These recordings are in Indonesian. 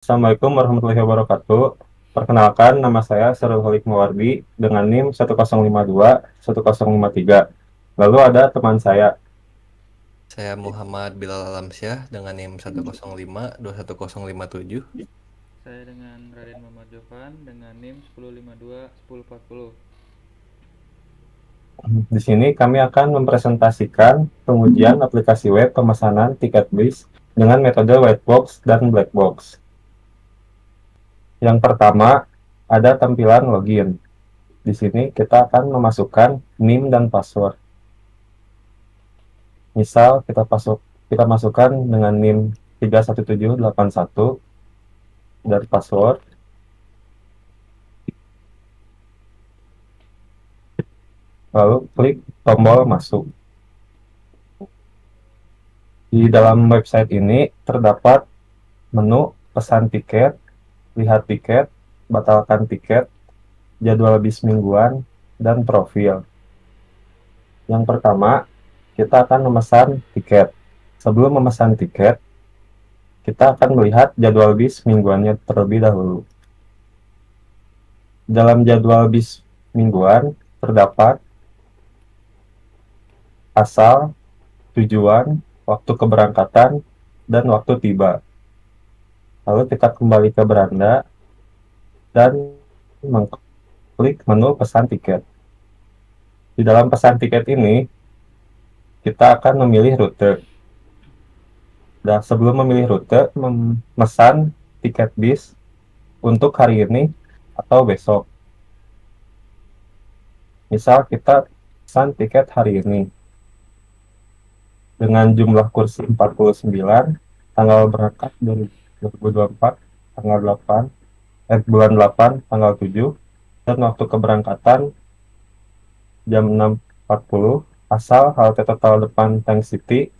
Assalamualaikum warahmatullahi wabarakatuh. Perkenalkan, nama saya Sarul Halik Mawardi dengan NIM 1052-1053. Lalu ada teman saya. Saya Muhammad Bilal Alamsyah dengan NIM 105 21057. Saya dengan Raden Muhammad Jovan dengan NIM 1052 1040. Di sini kami akan mempresentasikan pengujian aplikasi web pemesanan tiket bis dengan metode white box dan black box. Yang pertama, ada tampilan login. Di sini kita akan memasukkan NIM dan password. Misal kita masukkan dengan NIM 31781 dan password, lalu klik tombol masuk. Di dalam website ini terdapat menu pesan tiket, lihat tiket, batalkan tiket, jadwal bis mingguan, dan profil. Yang pertama, kita akan memesan tiket. Sebelum memesan tiket, kita akan melihat jadwal bis mingguannya terlebih dahulu. Dalam jadwal bis mingguan terdapat asal, tujuan, waktu keberangkatan, dan waktu tiba. Lalu kita kembali ke beranda dan mengklik menu pesan tiket. Di dalam pesan tiket ini, kita akan memilih rute. Dan sebelum memilih rute, memesan tiket bis untuk hari ini atau besok. Misal kita pesan tiket hari ini dengan jumlah kursi 49, tanggal berangkat dari 2024, tanggal 8, bulan 8, tanggal 7, dan waktu keberangkatan jam 6.40, asal halte total depan Tank City,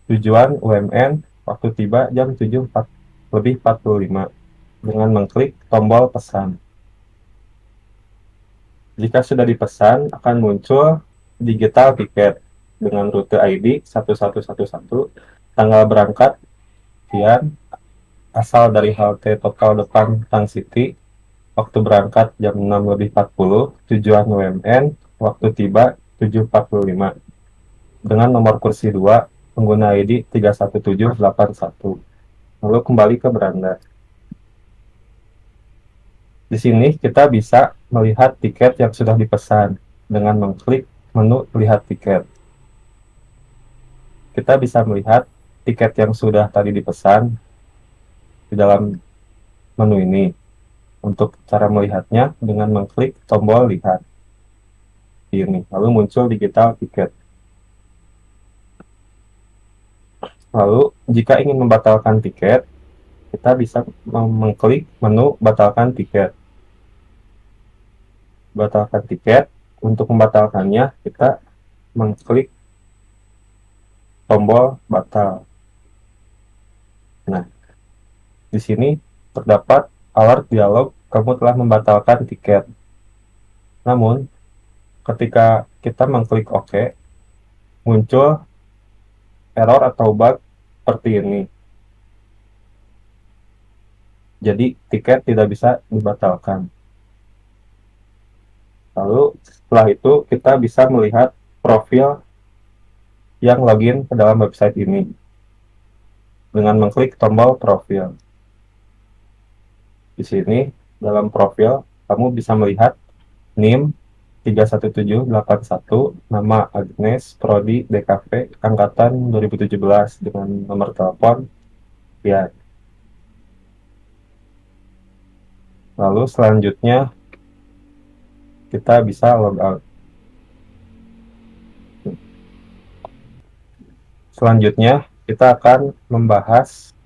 tujuan UMN, waktu tiba jam 7.45 dengan mengklik tombol pesan. Jika sudah dipesan, akan muncul digital tiket dengan rute ID 1111, tanggal berangkat, sekian, asal dari halte total depan Tank City, waktu berangkat jam 6.40, tujuan UMN, waktu tiba 7.45, dengan nomor kursi 2, pengguna ID 31781. Lalu kembali ke beranda. Di sini kita bisa melihat tiket yang sudah dipesan dengan mengklik menu lihat tiket. Kita bisa melihat tiket yang sudah tadi dipesan di dalam menu ini. Untuk cara melihatnya dengan mengklik tombol lihat ini, lalu muncul digital tiket. Lalu jika ingin membatalkan tiket, kita bisa mengklik menu batalkan tiket. Batalkan tiket, untuk membatalkannya kita mengklik tombol batal. Nah, di sini terdapat alert dialog kamu telah membatalkan tiket. Namun, ketika kita mengklik OK, muncul error atau bug seperti ini. Jadi, tiket tidak bisa dibatalkan. Lalu, setelah itu kita bisa melihat profil yang login ke dalam website ini dengan mengklik tombol profil. Di sini, dalam profil, kamu bisa melihat NIM 31781, nama Agnes, Prodi, DKV, Angkatan 2017, dengan nomor telepon, ya. Lalu selanjutnya, kita bisa log out. Selanjutnya, kita akan membahas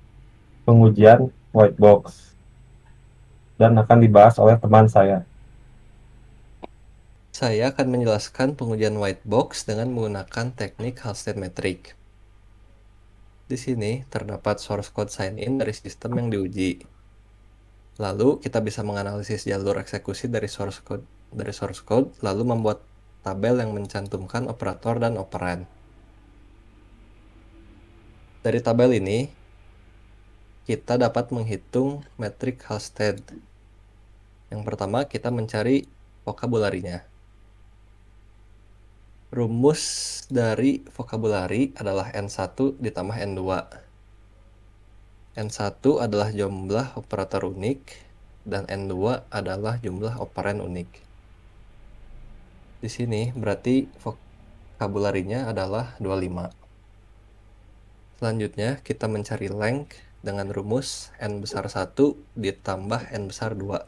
pengujian white box dan akan dibahas oleh teman saya. Saya akan menjelaskan pengujian white box dengan menggunakan teknik Halstead Metric. Di sini terdapat source code sign in dari sistem yang diuji. Lalu kita bisa menganalisis jalur eksekusi dari source code, lalu membuat tabel yang mencantumkan operator dan operan. Dari tabel ini, kita dapat menghitung metrik Halstead. Yang pertama, kita mencari vokabularinya. Rumus dari vokabulari adalah N1 ditambah N2. N1 adalah jumlah operator unik, dan N2 adalah jumlah operan unik. Di sini berarti vokabularinya adalah 25. Selanjutnya, kita mencari length dengan rumus N besar 1 ditambah N besar 2.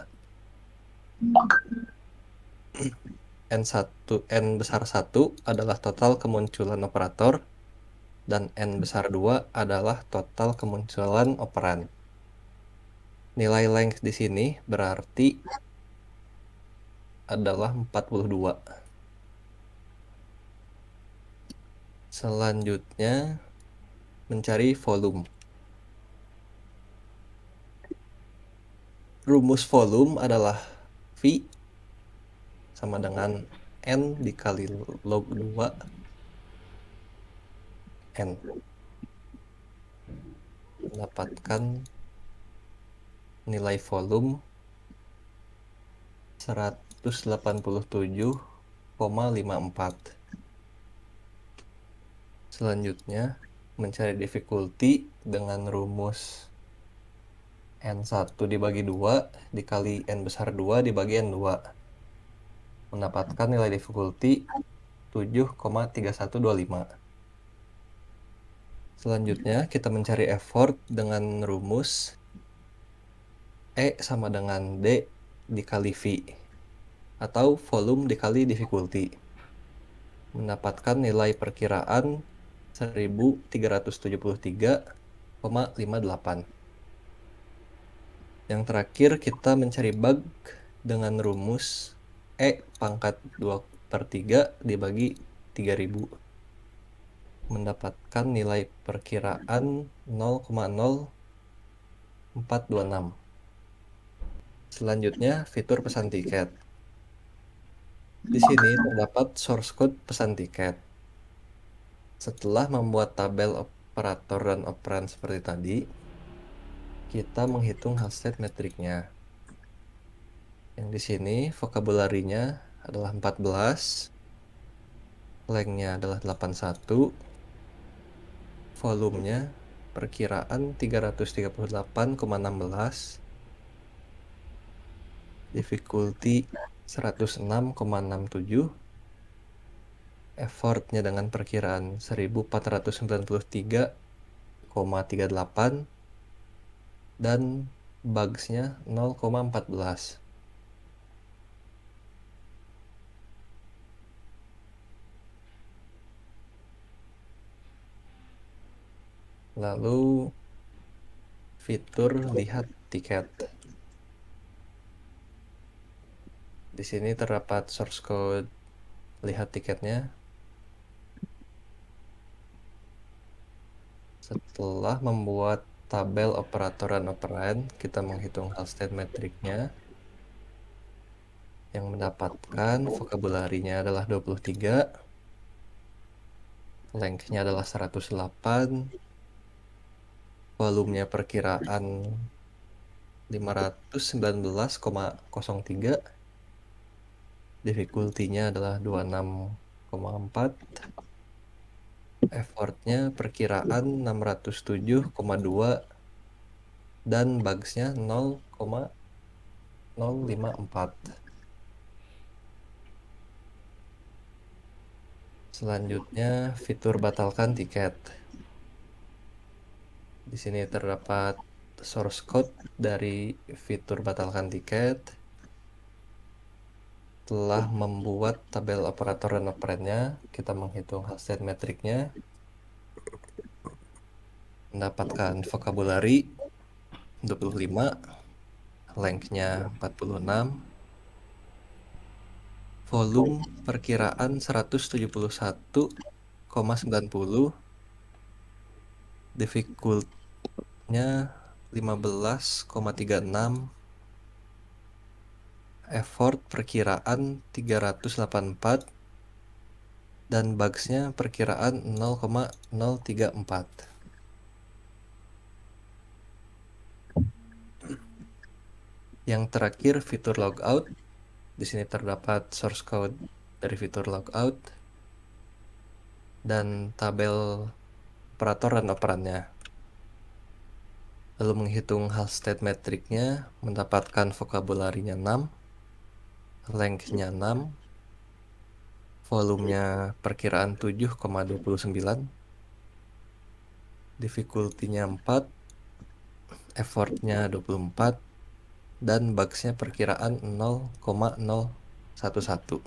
N besar 1 adalah total kemunculan operator, dan N besar 2 adalah total kemunculan operan. Nilai length di sini berarti adalah 42. Selanjutnya, mencari volume. Rumus volume adalah V sama dengan N dikali log 2 N. Mendapatkan nilai volume 187,54. Selanjutnya, mencari difficulty dengan rumus N1 dibagi 2 dikali N besar 2 dibagi N2. Mendapatkan nilai difficulty 7,3125. Selanjutnya, kita mencari effort dengan rumus E sama dengan D dikali V, atau volume dikali difficulty. Mendapatkan nilai perkiraan 1373,58. Yang terakhir, kita mencari bug dengan rumus E pangkat 2/3 dibagi 3000. Mendapatkan nilai perkiraan 0,0426. Selanjutnya, fitur pesan tiket. Di sini terdapat source code pesan tiket. Setelah membuat tabel operator dan operan seperti tadi, kita menghitung Halstead metriknya. Yang di sini vokabularinya adalah 14, length-nya adalah 81, volumenya perkiraan 338,16, difficulty 106,67, effortnya dengan perkiraan 1493,38, dan bugs-nya 0,14. Lalu fitur lihat tiket. Di sini terdapat source code lihat tiketnya. Setelah membuat tabel operator dan operan, kita menghitung Halstead metriknya. Yang mendapatkan vokabularinya adalah 23, length-nya adalah 108, volumenya perkiraan 519,03, difficulty-nya adalah 26,4, effortnya perkiraan 607,2, dan bugs-nya 0,054. Selanjutnya, fitur batalkan tiket. Di sini terdapat source code dari fitur batalkan tiket. Setelah membuat tabel operator dan operannya, kita menghitung Halstead metriknya. Mendapatkan vocabulary 25, length-nya 46, volume perkiraan 171,90, difficult-nya 15,36, effort perkiraan 384, dan bugs-nya perkiraan 0,034. Yang terakhir fitur logout. Di sini terdapat source code dari fitur logout dan tabel operator dan operannya. Lalu menghitung Halstead metricnya, mendapatkan vocabulary-nya 6, length-nya 6, volumenya perkiraan 7,29, difficulty-nya 4, effort-nya 24, dan bugs-nya perkiraan 0,011.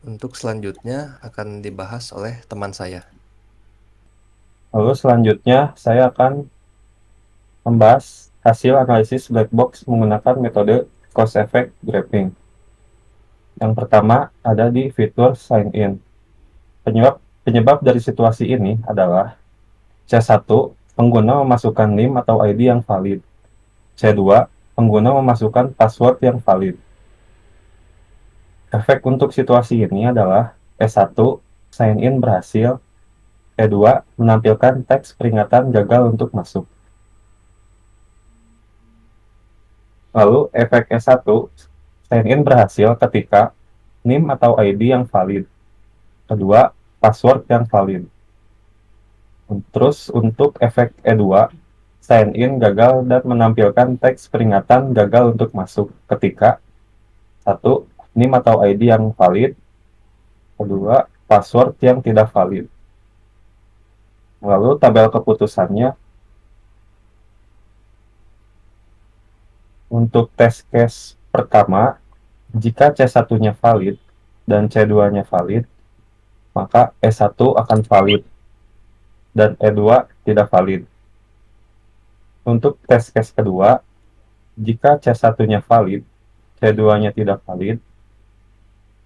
Untuk selanjutnya akan dibahas oleh teman saya. Lalu selanjutnya saya akan membahas hasil analisis black box menggunakan metode cause effect graphing. Yang pertama ada di fitur sign in. Penyebab dari situasi ini adalah C1, pengguna memasukkan NIM atau ID yang valid. C2, pengguna memasukkan password yang valid. Efek untuk situasi ini adalah E1, sign in berhasil. E2, menampilkan teks peringatan gagal untuk masuk. Lalu efek E1, sign in berhasil ketika NIM atau ID yang valid. Kedua, password yang valid. Terus untuk efek E2, sign in gagal dan menampilkan teks peringatan gagal untuk masuk ketika 1. NIM atau ID yang valid. Kedua, password yang tidak valid. Lalu tabel keputusannya untuk test case pertama, jika C1-nya valid dan C2-nya valid, maka E1 akan valid dan E2 tidak valid. Untuk test case kedua, jika C1-nya valid, C2-nya tidak valid,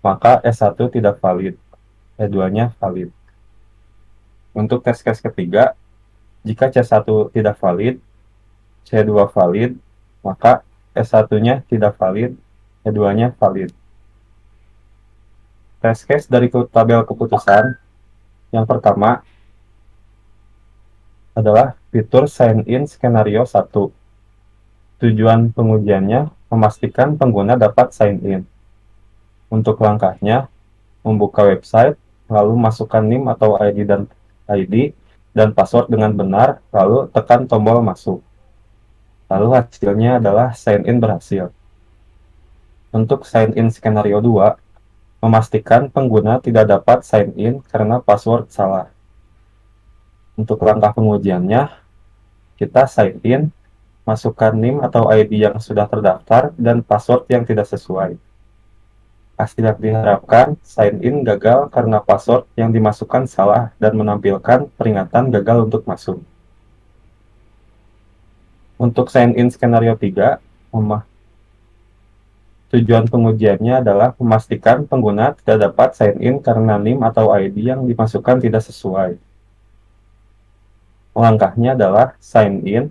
maka E1 tidak valid, E2-nya valid. Untuk test case ketiga, jika C1 tidak valid, C2 valid, maka S1-nya tidak valid, E2-nya valid. Test case dari tabel keputusan yang pertama adalah fitur sign in skenario 1. Tujuan pengujiannya memastikan pengguna dapat sign in. Untuk langkahnya, membuka website, lalu masukkan NIM atau ID dan password dengan benar, lalu tekan tombol masuk. Lalu hasilnya adalah sign in berhasil. Untuk sign in skenario 2, memastikan pengguna tidak dapat sign in karena password salah. Untuk langkah pengujiannya, kita sign in, masukkan NIM atau ID yang sudah terdaftar dan password yang tidak sesuai. Hasil yang diharapkan, sign in gagal karena password yang dimasukkan salah dan menampilkan peringatan gagal untuk masuk. Untuk sign in skenario 3, tujuan pengujiannya adalah memastikan pengguna tidak dapat sign in karena NIM atau ID yang dimasukkan tidak sesuai. Langkahnya adalah sign in,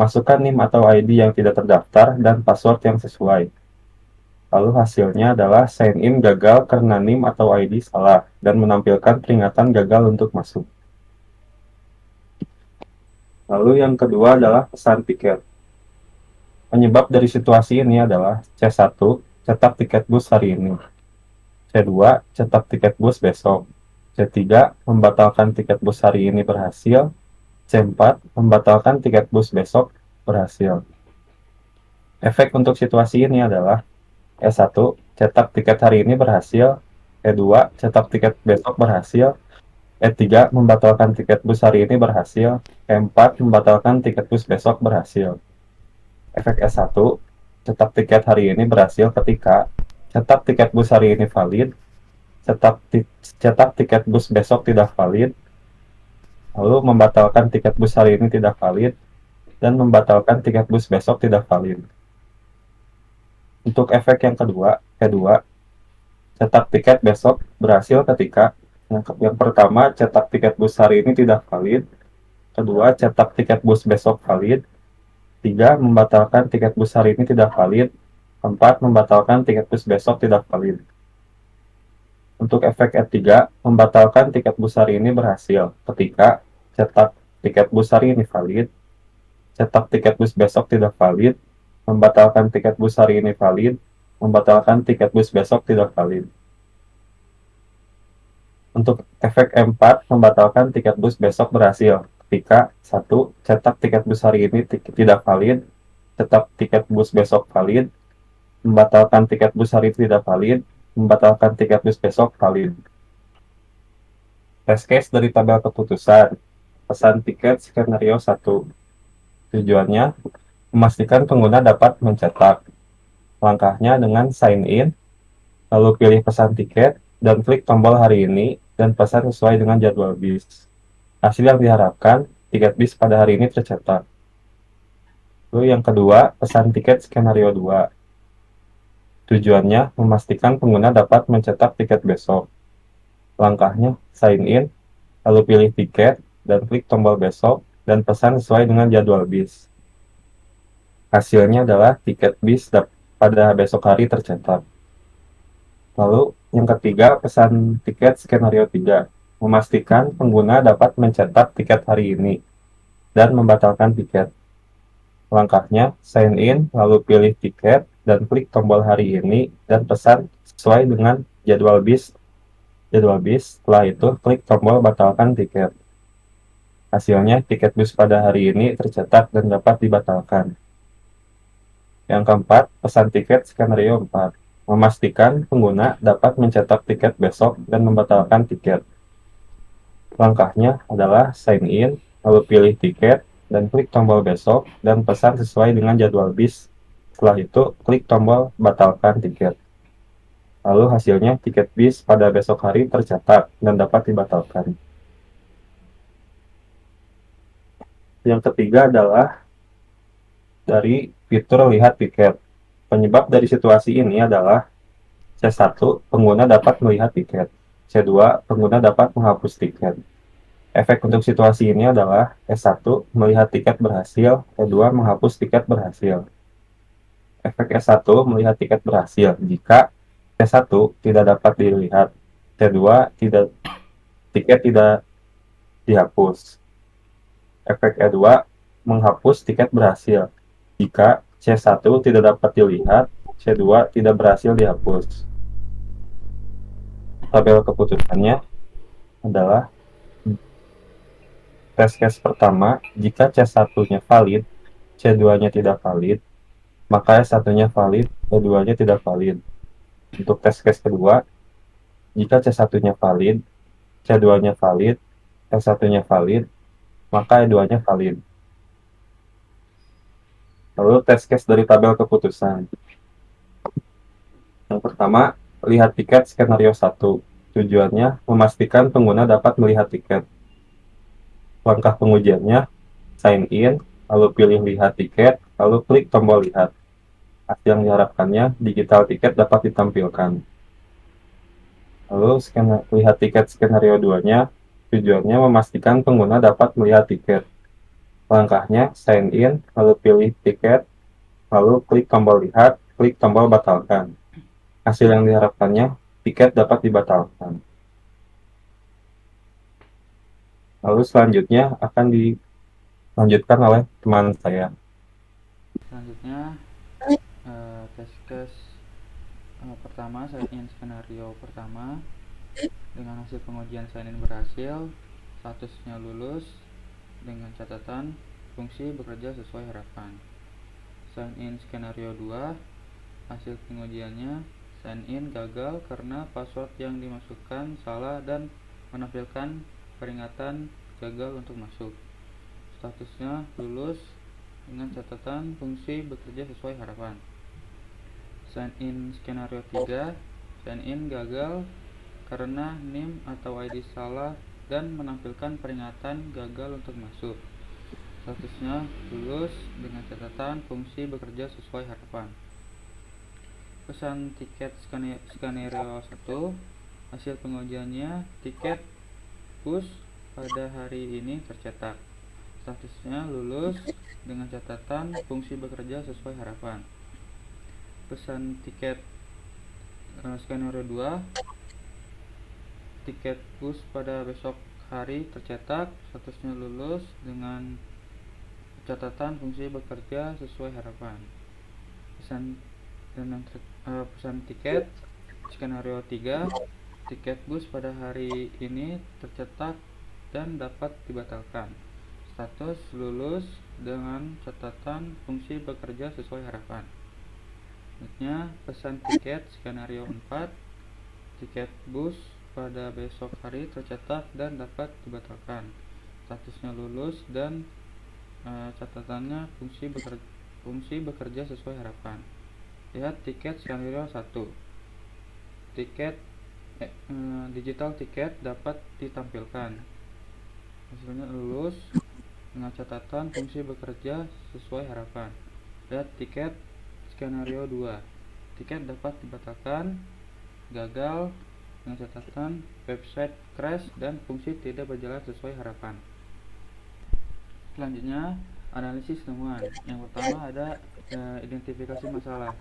masukkan NIM atau ID yang tidak terdaftar dan password yang sesuai. Lalu hasilnya adalah sign in gagal karena NIM atau ID salah dan menampilkan peringatan gagal untuk masuk. Lalu yang kedua adalah pesan tiket. Penyebab dari situasi ini adalah C1, cetak tiket bus hari ini. C2, cetak tiket bus besok. C3, membatalkan tiket bus hari ini berhasil. C4, membatalkan tiket bus besok berhasil. Efek untuk situasi ini adalah E1, cetak tiket hari ini berhasil. E2, cetak tiket besok berhasil. E3, membatalkan tiket bus hari ini berhasil. E4, membatalkan tiket bus besok berhasil. Efek E1, cetak tiket hari ini berhasil ketika cetak tiket bus hari ini valid, cetak tiket bus besok tidak valid, lalu membatalkan tiket bus hari ini tidak valid, dan membatalkan tiket bus besok tidak valid. Untuk efek yang kedua, cetak tiket besok berhasil ketika yang pertama, cetak tiket bus hari ini tidak valid, kedua, cetak tiket bus besok valid, 3, membatalkan tiket bus hari ini tidak valid, 4, membatalkan tiket bus besok tidak valid. Untuk efek E3, membatalkan tiket bus hari ini berhasil ketika cetak tiket bus hari ini valid, cetak tiket bus besok tidak valid, membatalkan tiket bus hari ini valid, membatalkan tiket bus besok tidak valid. Untuk efek M4, membatalkan tiket bus besok berhasil ketika 1. Cetak tiket bus hari ini tidak valid, cetak tiket bus besok valid, membatalkan tiket bus hari ini tidak valid, membatalkan tiket bus besok valid. Test case dari tabel keputusan. Pesan tiket skenario 1. Tujuannya, memastikan pengguna dapat mencetak. Langkahnya dengan sign in, lalu pilih pesan tiket, dan klik tombol hari ini, dan pesan sesuai dengan jadwal bis. Hasil yang diharapkan, tiket bis pada hari ini tercetak. Lalu yang kedua, pesan tiket skenario 2. Tujuannya, memastikan pengguna dapat mencetak tiket besok. Langkahnya, sign in, lalu pilih tiket, dan klik tombol besok, dan pesan sesuai dengan jadwal bis. Hasilnya adalah tiket bis pada besok hari tercetak. Lalu yang ketiga, pesan tiket skenario 3. Memastikan pengguna dapat mencetak tiket hari ini dan membatalkan tiket. Langkahnya, sign in, lalu pilih tiket, dan klik tombol hari ini, dan pesan sesuai dengan jadwal bis. Setelah itu, klik tombol batalkan tiket. Hasilnya, tiket bus pada hari ini tercetak dan dapat dibatalkan. Yang keempat, pesan tiket skenario 4. Memastikan pengguna dapat mencetak tiket besok dan membatalkan tiket. Langkahnya adalah sign in, lalu pilih tiket, dan klik tombol besok, dan pesan sesuai dengan jadwal bis. Setelah itu, klik tombol batalkan tiket. Lalu hasilnya, tiket bis pada besok hari tercetak dan dapat dibatalkan. Yang ketiga adalah dari fitur lihat tiket. Penyebab dari situasi ini adalah C1, pengguna dapat melihat tiket. C2, pengguna dapat menghapus tiket. Efek untuk situasi ini adalah S1, melihat tiket berhasil, E2, menghapus tiket berhasil. Efek S1, melihat tiket berhasil jika C1 tidak dapat dilihat, C2, tiket tidak dihapus. Efek E2, menghapus tiket berhasil jika C1 tidak dapat dilihat, C2 tidak berhasil dihapus. Tabel keputusannya adalah test case pertama, jika C1-nya valid, C2-nya tidak valid, maka S1-nya valid, E2-nya tidak valid. Untuk test case kedua, jika C1-nya valid, C2-nya valid, S1-nya valid, maka E2-nya valid. Lalu test case dari tabel keputusan. Yang pertama, lihat tiket skenario 1. Tujuannya, memastikan pengguna dapat melihat tiket. Langkah pengujiannya, sign in, lalu pilih lihat tiket, lalu klik tombol lihat. Hasil yang diharapkannya, digital tiket dapat ditampilkan. Lalu lihat tiket skenario 2-nya, tujuannya memastikan pengguna dapat melihat tiket. Langkahnya, sign in, lalu pilih tiket, lalu klik tombol lihat, klik tombol batalkan. Hasil yang diharapkannya, tiket dapat dibatalkan. Lalu selanjutnya akan dilanjutkan oleh teman saya. Selanjutnya test case pertama, sign in skenario pertama. Dengan hasil pengujian sign in berhasil, statusnya lulus dengan catatan fungsi bekerja sesuai harapan. Sign in skenario 2, hasil pengujiannya sign in gagal karena password yang dimasukkan salah dan menampilkan peringatan gagal untuk masuk. Statusnya lulus dengan catatan fungsi bekerja sesuai harapan. Sign in skenario 3, sign in gagal karena NIM atau ID salah dan menampilkan peringatan gagal untuk masuk. Statusnya lulus dengan catatan fungsi bekerja sesuai harapan. Pesan tiket skenario 1, hasil pengujiannya tiket bus pada hari ini tercetak. Statusnya lulus dengan catatan fungsi bekerja sesuai harapan. Pesan tiket skenario 2, tiket bus pada besok hari tercetak, statusnya lulus dengan catatan fungsi bekerja sesuai harapan. Pesan tiket skenario 3, tiket bus pada hari ini tercetak dan dapat dibatalkan. Status lulus dengan catatan fungsi bekerja sesuai harapan. Selanjutnya, pesan tiket skenario 4, tiket bus pada besok hari tercetak dan dapat dibatalkan. Statusnya lulus dan catatannya fungsi bekerja sesuai harapan. Lihat tiket skenario 1. Tiket digital tiket dapat ditampilkan. Hasilnya lulus dengan catatan fungsi bekerja sesuai harapan. Lihat tiket skenario 2. Tiket dapat dibatalkan, gagal dengan catatan website crash dan fungsi tidak berjalan sesuai harapan. Selanjutnya, analisis temuan. Yang pertama ada identifikasi masalah.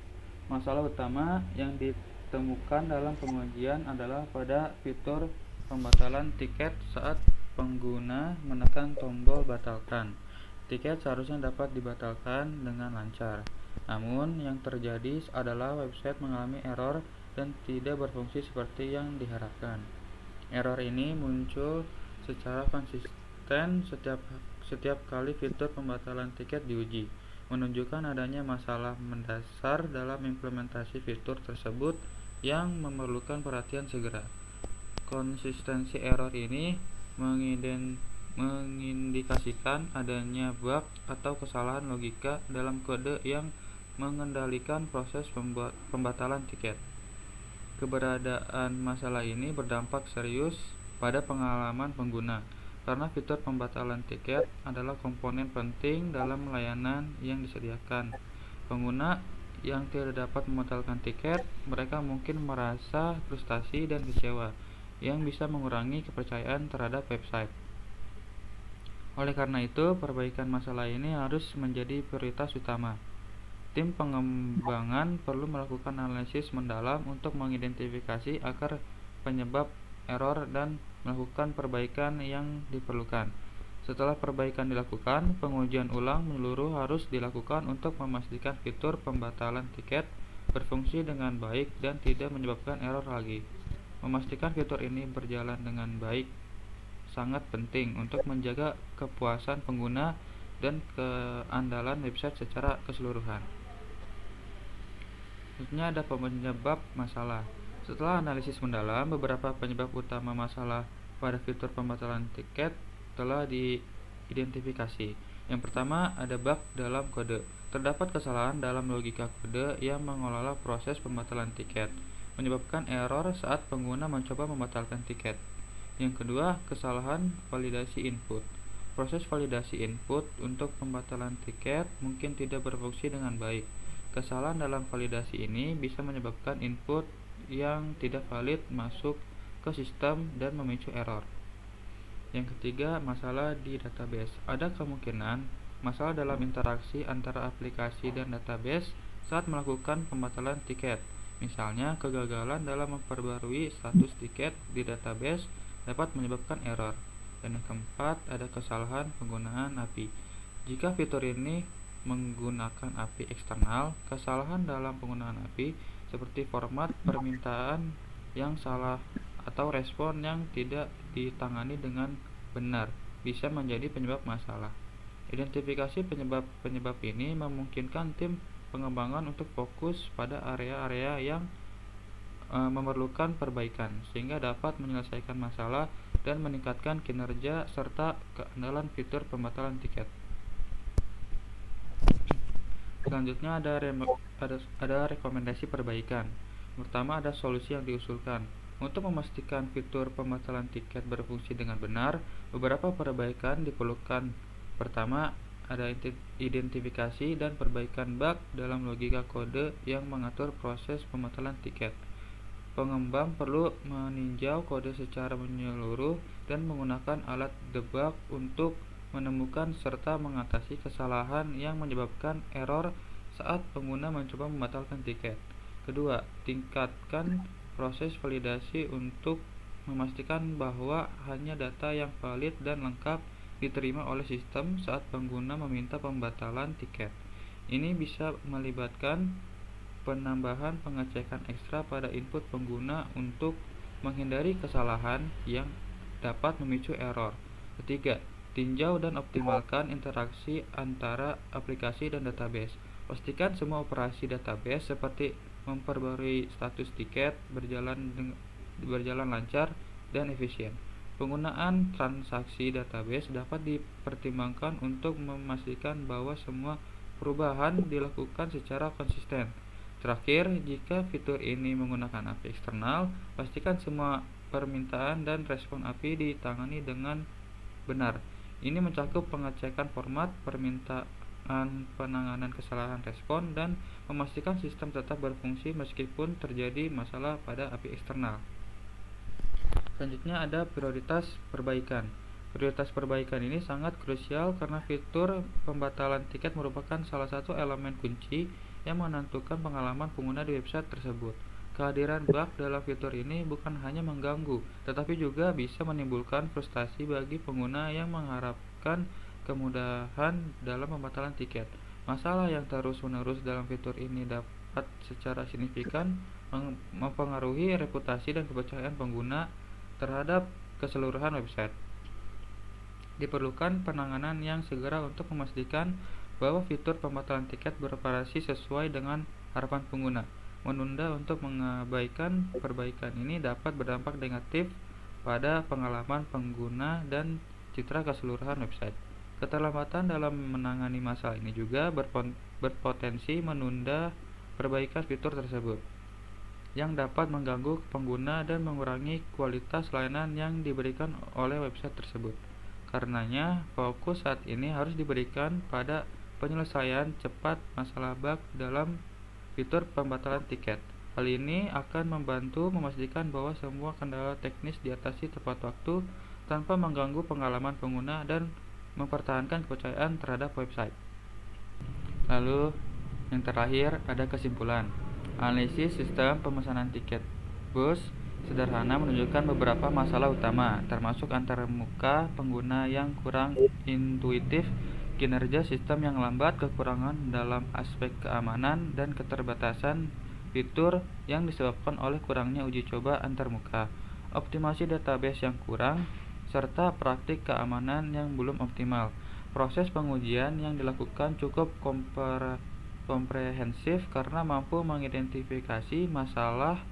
Masalah utama yang ditemukan dalam pengujian adalah pada fitur pembatalan tiket saat pengguna menekan tombol batalkan. Tiket seharusnya dapat dibatalkan dengan lancar. Namun, yang terjadi adalah website mengalami error dan tidak berfungsi seperti yang diharapkan. Error ini muncul secara konsisten setiap kali fitur pembatalan tiket diuji, menunjukkan adanya masalah mendasar dalam implementasi fitur tersebut yang memerlukan perhatian segera. Konsistensi error ini mengindikasikan adanya bug atau kesalahan logika dalam kode yang mengendalikan proses pembatalan tiket. Keberadaan masalah ini berdampak serius pada pengalaman pengguna, karena fitur pembatalan tiket adalah komponen penting dalam layanan yang disediakan. Pengguna yang tidak dapat membatalkan tiket, mereka mungkin merasa frustasi dan kecewa, yang bisa mengurangi kepercayaan terhadap website. Oleh karena itu, perbaikan masalah ini harus menjadi prioritas utama. Tim pengembangan perlu melakukan analisis mendalam untuk mengidentifikasi akar penyebab error dan melakukan perbaikan yang diperlukan. Setelah perbaikan dilakukan, pengujian ulang menyeluruh harus dilakukan untuk memastikan fitur pembatalan tiket berfungsi dengan baik dan tidak menyebabkan error lagi. Memastikan fitur ini berjalan dengan baik sangat penting untuk menjaga kepuasan pengguna dan keandalan website secara keseluruhan. Selanjutnya ada penyebab masalah. Setelah analisis mendalam, beberapa penyebab utama masalah pada fitur pembatalan tiket telah diidentifikasi. Yang pertama, ada bug dalam kode. Terdapat kesalahan dalam logika kode yang mengelola proses pembatalan tiket, menyebabkan error saat pengguna mencoba membatalkan tiket. Yang kedua, kesalahan validasi input. Proses validasi input untuk pembatalan tiket mungkin tidak berfungsi dengan baik. Kesalahan dalam validasi ini bisa menyebabkan input yang tidak valid masuk ke sistem dan memicu error. Yang ketiga, masalah di database. Ada kemungkinan masalah dalam interaksi antara aplikasi dan database saat melakukan pembatalan tiket. Misalnya, kegagalan dalam memperbarui status tiket di database dapat menyebabkan error. Dan yang keempat, ada kesalahan penggunaan API. Jika fitur ini menggunakan API eksternal, kesalahan dalam penggunaan API seperti format permintaan yang salah atau respon yang tidak ditangani dengan benar bisa menjadi penyebab masalah. Identifikasi penyebab ini memungkinkan tim pengembangan untuk fokus pada area-area yang memerlukan perbaikan sehingga dapat menyelesaikan masalah dan meningkatkan kinerja serta keandalan fitur pembatalan tiket. Selanjutnya ada rekomendasi perbaikan. Pertama, ada solusi yang diusulkan. Untuk memastikan fitur pembatalan tiket berfungsi dengan benar, beberapa perbaikan diperlukan. Pertama, ada identifikasi dan perbaikan bug dalam logika kode yang mengatur proses pembatalan tiket. Pengembang perlu meninjau kode secara menyeluruh dan menggunakan alat debug untuk menemukan serta mengatasi kesalahan yang menyebabkan error saat pengguna mencoba membatalkan tiket. Kedua, tingkatkan proses validasi untuk memastikan bahwa hanya data yang valid dan lengkap diterima oleh sistem saat pengguna meminta pembatalan tiket. Ini bisa melibatkan penambahan pengecekan ekstra pada input pengguna untuk menghindari kesalahan yang dapat memicu error. Ketiga, tinjau dan optimalkan interaksi antara aplikasi dan database. Pastikan semua operasi database seperti memperbarui status tiket berjalan lancar dan efisien. Penggunaan transaksi database dapat dipertimbangkan untuk memastikan bahwa semua perubahan dilakukan secara konsisten. Terakhir, jika fitur ini menggunakan API eksternal, pastikan semua permintaan dan respon API ditangani dengan benar. Ini mencakup pengecekan format permintaan, penanganan kesalahan respon, dan memastikan sistem tetap berfungsi meskipun terjadi masalah pada API eksternal. Selanjutnya ada prioritas perbaikan. Prioritas perbaikan ini sangat krusial karena fitur pembatalan tiket merupakan salah satu elemen kunci yang menentukan pengalaman pengguna di website tersebut. Kehadiran bug dalam fitur ini bukan hanya mengganggu, tetapi juga bisa menimbulkan frustasi bagi pengguna yang mengharapkan kemudahan dalam pembatalan tiket. Masalah yang terus-menerus dalam fitur ini dapat secara signifikan mempengaruhi reputasi dan kepercayaan pengguna terhadap keseluruhan website. Diperlukan penanganan yang segera untuk memastikan bahwa fitur pembatalan tiket beroperasi sesuai dengan harapan pengguna. Menunda untuk mengabaikan perbaikan ini dapat berdampak negatif pada pengalaman pengguna dan citra keseluruhan website. Keterlambatan dalam menangani masalah ini juga berpotensi menunda perbaikan fitur tersebut, yang dapat mengganggu pengguna dan mengurangi kualitas layanan yang diberikan oleh website tersebut. Karenanya, fokus saat ini harus diberikan pada penyelesaian cepat masalah bug dalam fitur pembatalan tiket. Hal ini akan membantu memastikan bahwa semua kendala teknis diatasi tepat waktu tanpa mengganggu pengalaman pengguna dan mempertahankan kepercayaan terhadap website. Lalu, yang terakhir ada kesimpulan. Analisis sistem pemesanan tiket bus sederhana menunjukkan beberapa masalah utama, termasuk antarmuka pengguna yang kurang intuitif, kinerja sistem yang lambat, kekurangan dalam aspek keamanan, dan keterbatasan fitur yang disebabkan oleh kurangnya uji coba antarmuka, optimasi database yang kurang, serta praktik keamanan yang belum optimal. Proses pengujian yang dilakukan cukup komprehensif karena mampu mengidentifikasi masalah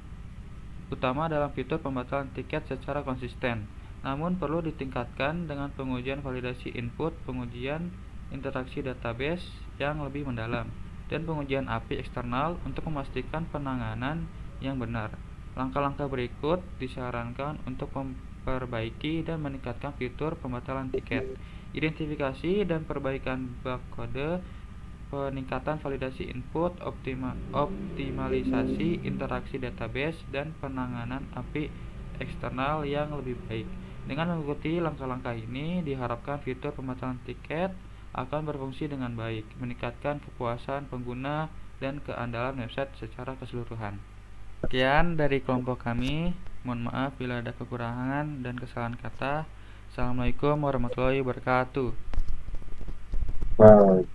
utama dalam fitur pembatalan tiket secara konsisten. Namun perlu ditingkatkan dengan pengujian validasi input, pengujian interaksi database yang lebih mendalam, dan pengujian API eksternal untuk memastikan penanganan yang benar. Langkah-langkah berikut disarankan untuk memperbaiki dan meningkatkan fitur pembatalan tiket: identifikasi dan perbaikan bug kode, peningkatan validasi input, optimalisasi interaksi database, dan penanganan API eksternal yang lebih baik. Dengan mengikuti langkah-langkah ini, diharapkan fitur pembatalan tiket akan berfungsi dengan baik, meningkatkan kepuasan pengguna dan keandalan website secara keseluruhan. Sekian dari kelompok kami. Mohon maaf bila ada kekurangan dan kesalahan kata. Assalamualaikum warahmatullahi wabarakatuh. Wow.